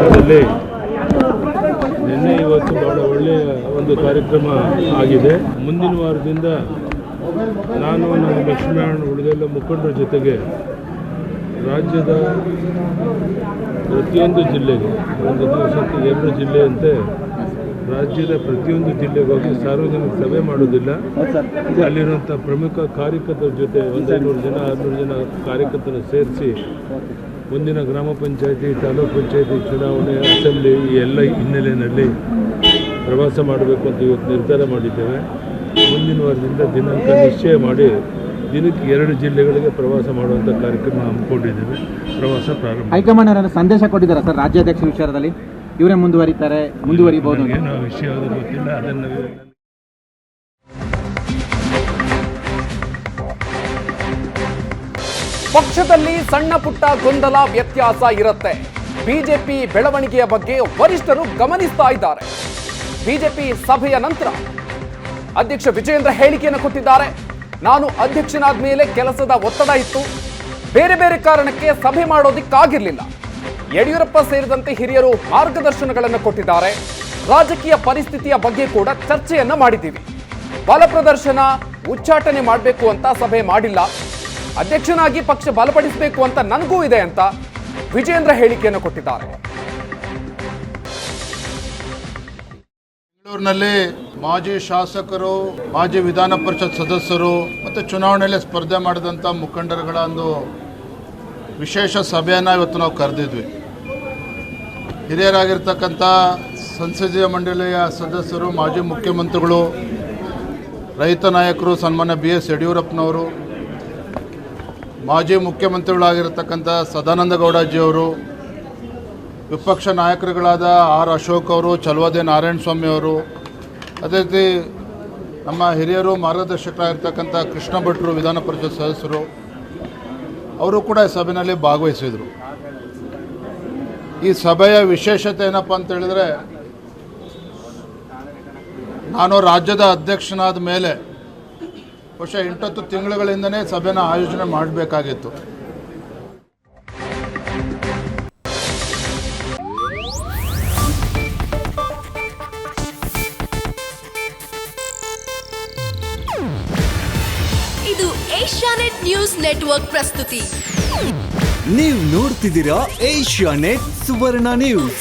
ಕ್ಷೇತ್ರದಲ್ಲಿ ನಿನ್ನೆ ಇವತ್ತು ಬಹಳ ಒಳ್ಳೆಯ ಒಂದು ಕಾರ್ಯಕ್ರಮ ಆಗಿದೆ. ಮುಂದಿನ ವಾರದಿಂದ ನಾನು ನನ್ನ ಲಕ್ಷ್ಮೀನಾರಾಯಣ ಉಳಿದೆಲ್ಲ ಮುಖಂಡರ ಜೊತೆಗೆ ರಾಜ್ಯದ ಪ್ರತಿಯೊಂದು ಜಿಲ್ಲೆಗೆ ಒಂದು ದಿವಸಕ್ಕೆ 2 ಜಿಲ್ಲೆಯಂತೆ ರಾಜ್ಯದ ಪ್ರತಿಯೊಂದು ಜಿಲ್ಲೆಗೆ ಹೋಗಿ ಸಾರ್ವಜನಿಕ ಸಭೆ ಮಾಡೋದಿಲ್ಲ. ಅಲ್ಲಿರುವಂಥ ಪ್ರಮುಖ ಕಾರ್ಯಕರ್ತರ ಜೊತೆ 500 ಜನ 600 ಜನ ಕಾರ್ಯಕರ್ತರನ್ನು ಸೇರಿಸಿ ಮುಂದಿನ ಗ್ರಾಮ ಪಂಚಾಯತಿ, ತಾಲೂಕು ಪಂಚಾಯತಿ ಚುನಾವಣೆ, ಅಸೆಂಬ್ಲಿ ಈ ಎಲ್ಲ ಹಿನ್ನೆಲೆಯಲ್ಲಿ ಪ್ರವಾಸ ಮಾಡಬೇಕು ಅಂತ ಇವತ್ತು ನಿರ್ಧಾರ ಮಾಡಿದ್ದೇವೆ. ಮುಂದಿನ ವಾರದಿಂದ ದಿನಾಂಕ ನಿಶ್ಚಯ ಮಾಡಿ ದಿನಕ್ಕೆ 2 ಜಿಲ್ಲೆಗಳಿಗೆ ಪ್ರವಾಸ ಮಾಡುವಂಥ ಕಾರ್ಯಕ್ರಮ ಹಮ್ಮಿಕೊಂಡಿದ್ದೇವೆ. ಪ್ರವಾಸ ಪ್ರಾರಂಭ. ಹೈಕಮಾಂಡ್ ಅವರ ಸಂದೇಶ ಕೊಟ್ಟಿದ್ದಾರೆ ಸರ್ ರಾಜ್ಯಾಧ್ಯಕ್ಷ ವಿಚಾರದಲ್ಲಿ, ಇವರೇ ಮುಂದುವರಿಬಹುದು. ಏನೋ ವಿಷಯ ಗೊತ್ತಿಲ್ಲ, ಅದನ್ನು ಪಕ್ಷದಲ್ಲಿ ಸಣ್ಣ ಪುಟ್ಟ ಗೊಂದಲ ವ್ಯತ್ಯಾಸ ಇರುತ್ತೆ. ಬಿಜೆಪಿ ಬೆಳವಣಿಗೆಯ ಬಗ್ಗೆ ವರಿಷ್ಠರು ಗಮನಿಸ್ತಾ ಇದ್ದಾರೆ. ಬಿಜೆಪಿ ಸಭೆಯ ನಂತರ ಅಧ್ಯಕ್ಷ ವಿಜಯೇಂದ್ರ ಹೇಳಿಕೆಯನ್ನು ಕೊಟ್ಟಿದ್ದಾರೆ. ನಾನು ಅಧ್ಯಕ್ಷನಾದ ಮೇಲೆ ಕೆಲಸದ ಒತ್ತಡ ಇತ್ತು, ಬೇರೆ ಬೇರೆ ಕಾರಣಕ್ಕೆ ಸಭೆ ಮಾಡೋದಿಕ್ಕಾಗಿರ್ಲಿಲ್ಲ. ಯಡಿಯೂರಪ್ಪ ಸೇರಿದಂತೆ ಹಿರಿಯರು ಮಾರ್ಗದರ್ಶನಗಳನ್ನು ಕೊಟ್ಟಿದ್ದಾರೆ. ರಾಜಕೀಯ ಪರಿಸ್ಥಿತಿಯ ಬಗ್ಗೆ ಕೂಡ ಚರ್ಚೆಯನ್ನ ಮಾಡಿದ್ದೀವಿ. ಬಲ ಪ್ರದರ್ಶನ ಉಚ್ಚಾಟನೆ ಮಾಡಬೇಕು ಅಂತ ಸಭೆ ಮಾಡಿಲ್ಲ. ಅಧ್ಯಕ್ಷನಾಗಿ ಪಕ್ಷ ಬಲಪಡಿಸಬೇಕು ಅಂತ ನನಗೂ ಇದೆ ಅಂತ ವಿಜಯೇಂದ್ರ ಹೇಳಿಕೆಯನ್ನು ಕೊಟ್ಟಿದ್ದಾರೆ. ಬೆಂಗಳೂರಿನಲ್ಲಿ ಮಾಜಿ ಶಾಸಕರು, ಮಾಜಿ ವಿಧಾನ ಪರಿಷತ್ ಸದಸ್ಯರು ಮತ್ತು ಚುನಾವಣೆಯಲ್ಲಿ ಸ್ಪರ್ಧೆ ಮಾಡಿದಂಥ ಮುಖಂಡರುಗಳ ಒಂದು ವಿಶೇಷ ಸಭೆಯನ್ನು ಇವತ್ತು ನಾವು ಕರೆದಿದ್ವಿ. ಹಿರಿಯರಾಗಿರ್ತಕ್ಕಂಥ ಸಂಸದೀಯ ಮಂಡಳಿಯ ಸದಸ್ಯರು, ಮಾಜಿ ಮುಖ್ಯಮಂತ್ರಿಗಳು, ರೈತ ನಾಯಕರು ಸನ್ಮಾನ್ಯ BS ಯಡಿಯೂರಪ್ಪನವರು, ಮಾಜಿ ಮುಖ್ಯಮಂತ್ರಿಗಳಾಗಿರ್ತಕ್ಕಂಥ ಸದಾನಂದ ಗೌಡಜಿಯವರು, ವಿಪಕ್ಷ ನಾಯಕರುಗಳಾದ ಆರ್ ಅಶೋಕ್ ಅವರು, ಚಲವಾದಿ ನಾರಾಯಣಸ್ವಾಮಿ ಅವರು, ಅದೇ ರೀತಿ ನಮ್ಮ ಹಿರಿಯರು ಮಾರ್ಗದರ್ಶಕರಾಗಿರ್ತಕ್ಕಂಥ ಕೃಷ್ಣ ಭಟ್ರು ವಿಧಾನ ಪರಿಷತ್ ಸದಸ್ಯರು, ಅವರು ಕೂಡ ಈ ಸಭೆಯಲ್ಲಿ ಭಾಗವಹಿಸಿದರು. ಈ ಸಭೆಯ ವಿಶೇಷತೆ ಏನಪ್ಪ ಅಂತ ಹೇಳಿದರೆ, ನಾನು ರಾಜ್ಯದ ಅಧ್ಯಕ್ಷನಾದ ಮೇಲೆ ಬಹುಶಃ 8 ತಿಂಗಳುಗಳಿಂದನೇ ಸಭೆನ ಆಯೋಜನೆ ಮಾಡಬೇಕಾಗಿತ್ತು. ಇದು ಏಷ್ಯಾನೆಟ್ ನ್ಯೂಸ್ ನೆಟ್ವರ್ಕ್ ಪ್ರಸ್ತುತಿ. ನೀವು ನೋಡ್ತಿದ್ದೀರಾ ಏಷ್ಯಾನೆಟ್ ಸುವರ್ಣ ನ್ಯೂಸ್.